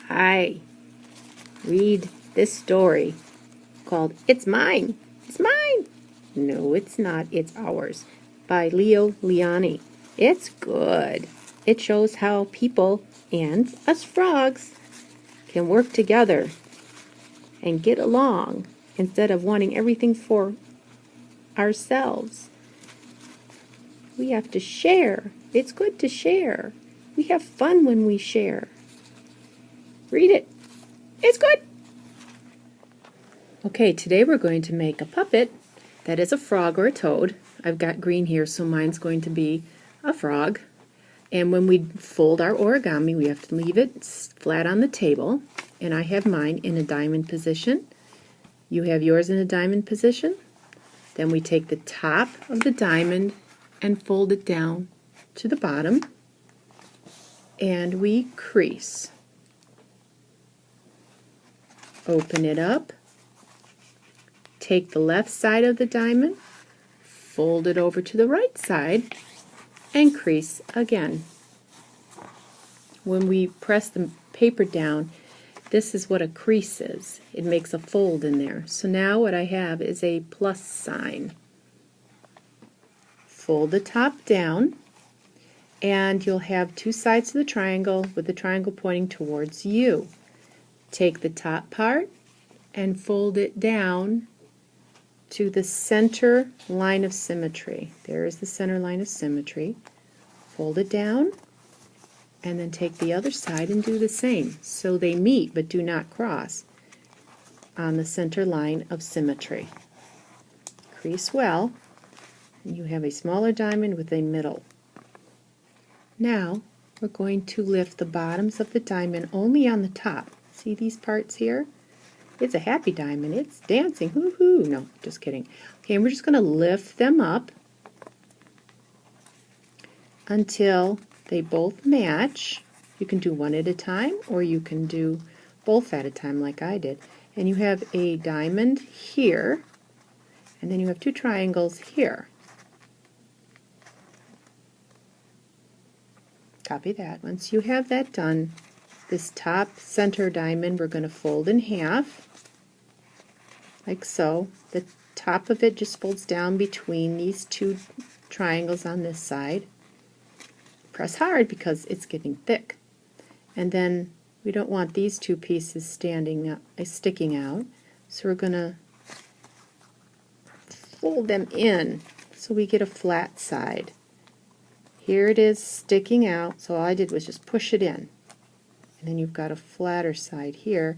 Hi, read this story called It's Mine. It's mine. No, it's not. It's ours by Leo Liani. It's good. It shows how people and us frogs can work together and get along instead of wanting everything for ourselves. We have to share. It's good to share. We have fun when we share. Read it. It's good. Okay, today we're going to make a puppet that is a frog or a toad. I've got green here, so mine's going to be a frog. And when we fold our origami, we have to leave it flat on the table. And I have mine in a diamond position. You have yours in a diamond position. Then we take the top of the diamond and fold it down to the bottom. And we crease. Open it up. Take the left side of the diamond, fold it over to the right side, and crease again. When we press the paper down, this is what a crease is. It makes a fold in there. So now what I have is a plus sign. Fold the top down, and you'll have two sides to the triangle with the triangle pointing towards you. Take the top part and fold it down to the center line of symmetry. There is the center line of symmetry. Fold it down, and then take the other side and do the same. So they meet but do not cross on the center line of symmetry. Crease well, and you have a smaller diamond with a middle. Now we're going to lift the bottoms of the diamond only on the top. See these parts here? It's a happy diamond. It's dancing. Hoo-hoo. No, just kidding. Okay, and we're just going to lift them up until they both match. You can do one at a time, or you can do both at a time like I did. And you have a diamond here, and then you have two triangles here. Copy that. Once you have that done, this top center diamond we're going to fold in half, like so. The top of it just folds down between these two triangles on this side. Press hard because it's getting thick. And then we don't want these two pieces sticking out, so we're going to fold them in so we get a flat side. Here it is sticking out, so all I did was just push it in. And then you've got a flatter side here.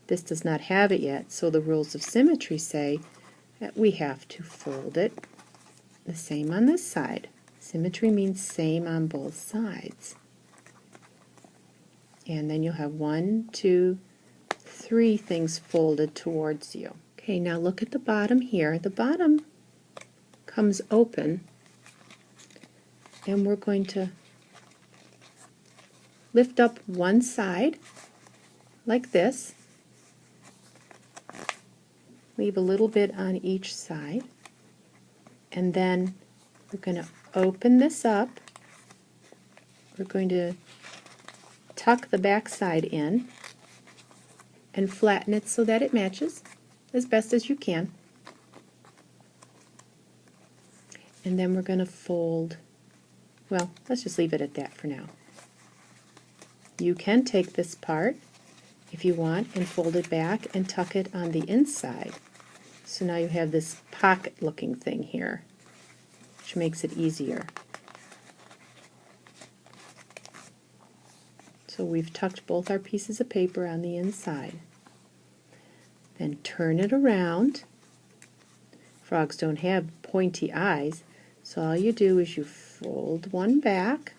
This does not have it yet, so the rules of symmetry say that we have to fold it the same on this side. Symmetry means same on both sides. And then you'll have 1, 2, 3 things folded towards you. Okay, now look at the bottom here. The bottom comes open, and we're going to lift up one side like this. Leave a little bit on each side, and then we're going to open this up. We're going to tuck the back side in and flatten it so that it matches as best as you can. And then we're going to fold, well, let's just leave it at that for now. You can take this part if you want and fold it back and tuck it on the inside. So now you have this pocket looking thing here, which makes it easier. So we've tucked both our pieces of paper on the inside. Then turn it around. Frogs don't have pointy eyes, so all you do is you fold one back,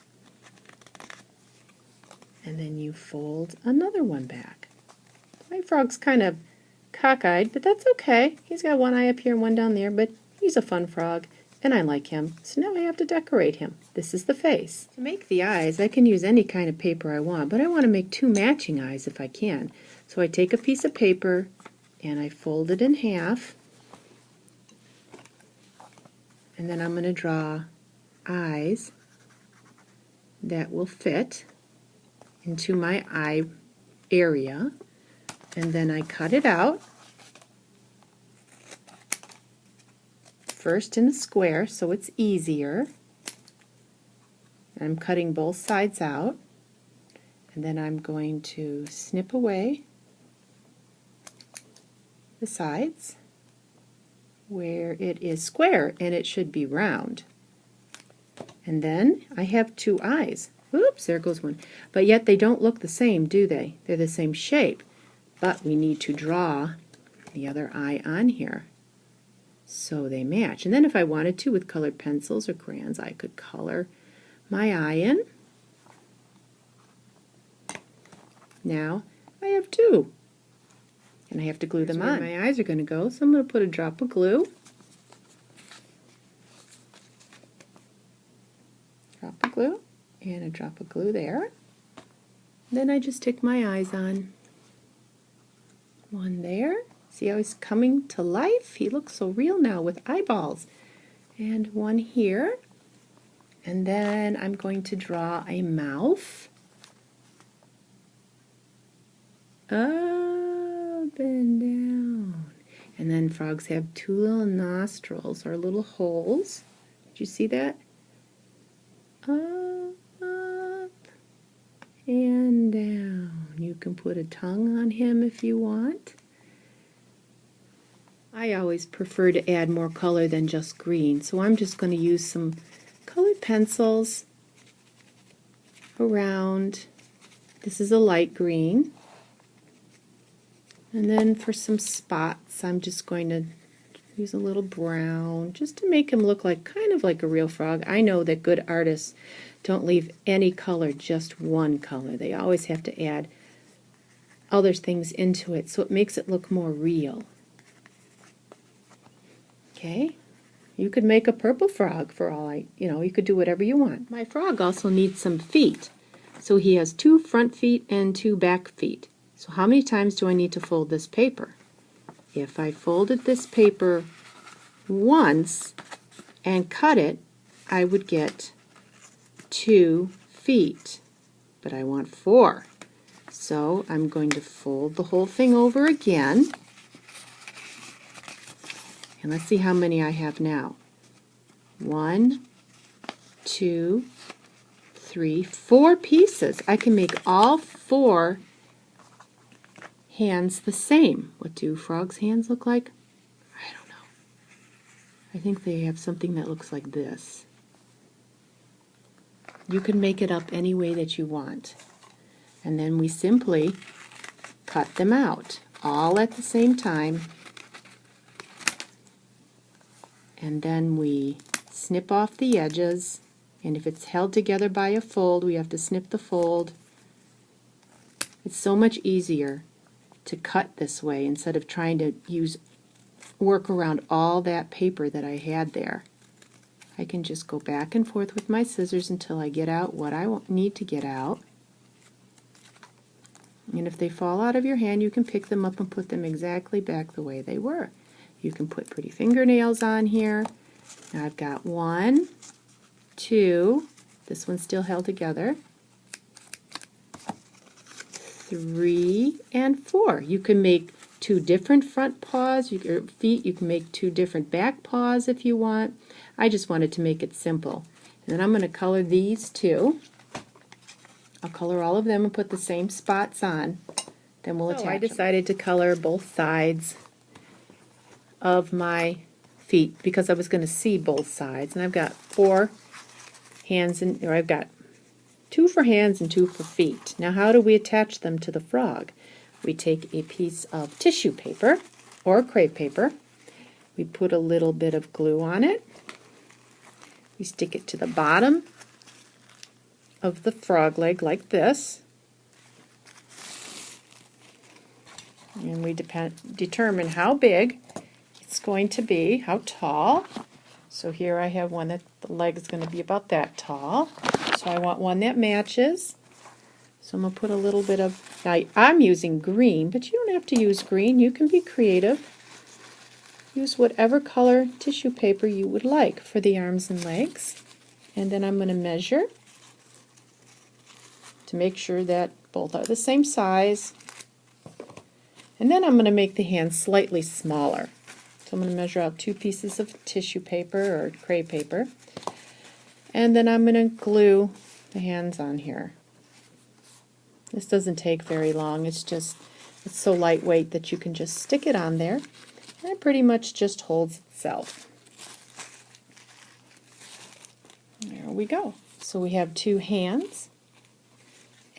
and then you fold another one back. My frog's kind of cockeyed, but that's okay. He's got one eye up here and one down there, but he's a fun frog, and I like him. So now I have to decorate him. This is the face. To make the eyes, I can use any kind of paper I want, but I want to make two matching eyes if I can. So I take a piece of paper and I fold it in half, and then I'm going to draw eyes that will fit into my eye area, and then I cut it out. First in a square so it's easier. I'm cutting both sides out, and then I'm going to snip away the sides where it is square and it should be round. And then I have two eyes. Oops, there goes one. But yet they don't look the same, do they? They're the same shape. But we need to draw the other eye on here so they match. And then if I wanted to, with colored pencils or crayons, I could color my eye in. Now I have two. And I have to glue them on. My eyes are going to go, so I'm going to put a drop of glue. Drop of glue, and a drop of glue there. Then I just stick my eyes on. One there. See how he's coming to life? He looks so real now with eyeballs. And one here. And then I'm going to draw a mouth. Up and down. And then frogs have two little nostrils, or little holes. Did you see that? Up and down. You can put a tongue on him if you want. I always prefer to add more color than just green, so I'm just going to use some colored pencils around. This is a light green. And then for some spots, I'm just going to use a little brown just to make him look like kind of like a real frog. I know that good artists don't leave any color, just one color. They always have to add other things into it so it makes it look more real. Okay, you could make a purple frog for all you could do whatever you want. My frog also needs some feet. So he has 2 front feet and 2 back feet. So how many times do I need to fold this paper? If I folded this paper once and cut it, I would get 2 feet. But I want 4. So I'm going to fold the whole thing over again. And let's see how many I have now. 1, 2, 3, 4 pieces. I can make all 4 hands the same. What do frogs' hands look like? I don't know. I think they have something that looks like this. You can make it up any way that you want. And then we simply cut them out all at the same time. And then we snip off the edges, and if it's held together by a fold, we have to snip the fold. It's so much easier to cut this way instead of trying to work around all that paper that I had there. I can just go back and forth with my scissors until I get out what I need to get out. And if they fall out of your hand, you can pick them up and put them exactly back the way they were. You can put pretty fingernails on here. Now I've got 1, 2, this one's still held together, 3, and 4. You can make 2 different front paws, or feet. You can make 2 different back paws if you want. I just wanted to make it simple. And then I'm going to color these 2. I'll color all of them and put the same spots on. Then we'll attach them. I decided to color both sides of my feet because I was going to see both sides, and I've got 4 hands, or I've got 2 for hands and 2 for feet. Now how do we attach them to the frog? We take a piece of tissue paper or crepe paper, we put a little bit of glue on it, we stick it to the bottom of the frog leg like this, and we determine how big it's going to be, how tall. So here I have one that the leg is going to be about that tall. So I want one that matches. So I'm going to put a little bit of, now I'm using green, but you don't have to use green. You can be creative. Use whatever color tissue paper you would like for the arms and legs. And then I'm going to measure to make sure that Both are the same size. And then I'm going to make the hands slightly smaller. So I'm going to measure out 2 pieces of tissue paper or crepe paper. And then I'm going to glue the hands on here. This doesn't take very long. It's so lightweight that you can just stick it on there. And it pretty much just holds itself. There we go. So we have 2 hands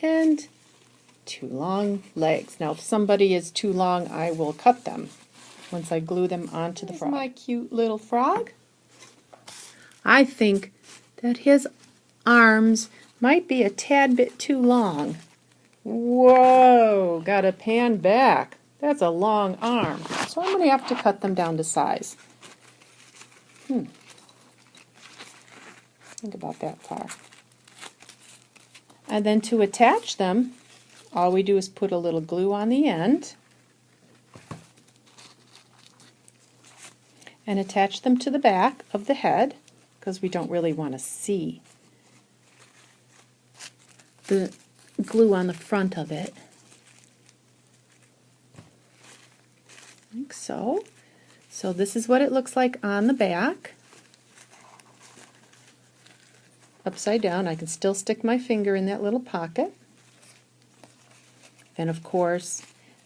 and 2 long legs. Now if somebody is too long, I will cut them once I glue them onto the frog. My cute little frog. I think that his arms might be a tad bit too long. Whoa, gotta pan back. That's a long arm. So I'm going to have to cut them down to size. Think about that far. And then to attach them, all we do is put a little glue on the end and attach them to the back of the head, because we don't really want to see the glue on the front of it. Like so. So this is what it looks like on the back. Upside down. I can still stick my finger in that little pocket. Then of course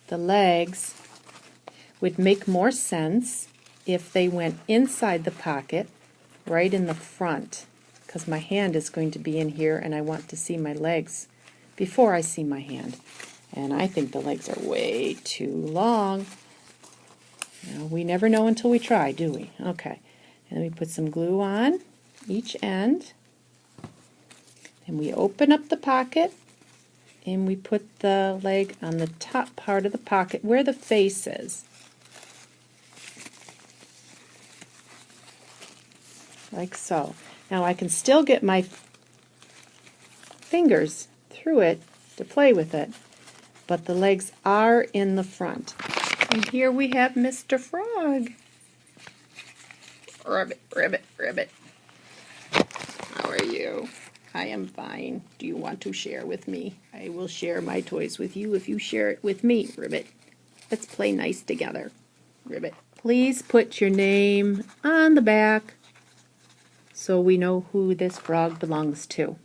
the legs would make more sense if they went inside the pocket, right in the front, because my hand is going to be in here and I want to see my legs before I see my hand. And I think the legs are way too long. Now, we never know until we try, do we? Okay. And then we put some glue on each end. And we open up the pocket and we put the leg on the top part of the pocket where the face is. Like so. Now I can still get my fingers through it to play with it, but the legs are in the front. And here we have Mr. Frog. Ribbit, ribbit, ribbit. How are you? I am fine. Do you want to share with me? I will share my toys with you if you share it with me, Ribbit. Let's play nice together, Ribbit. Please put your name on the back so we know who this frog belongs to.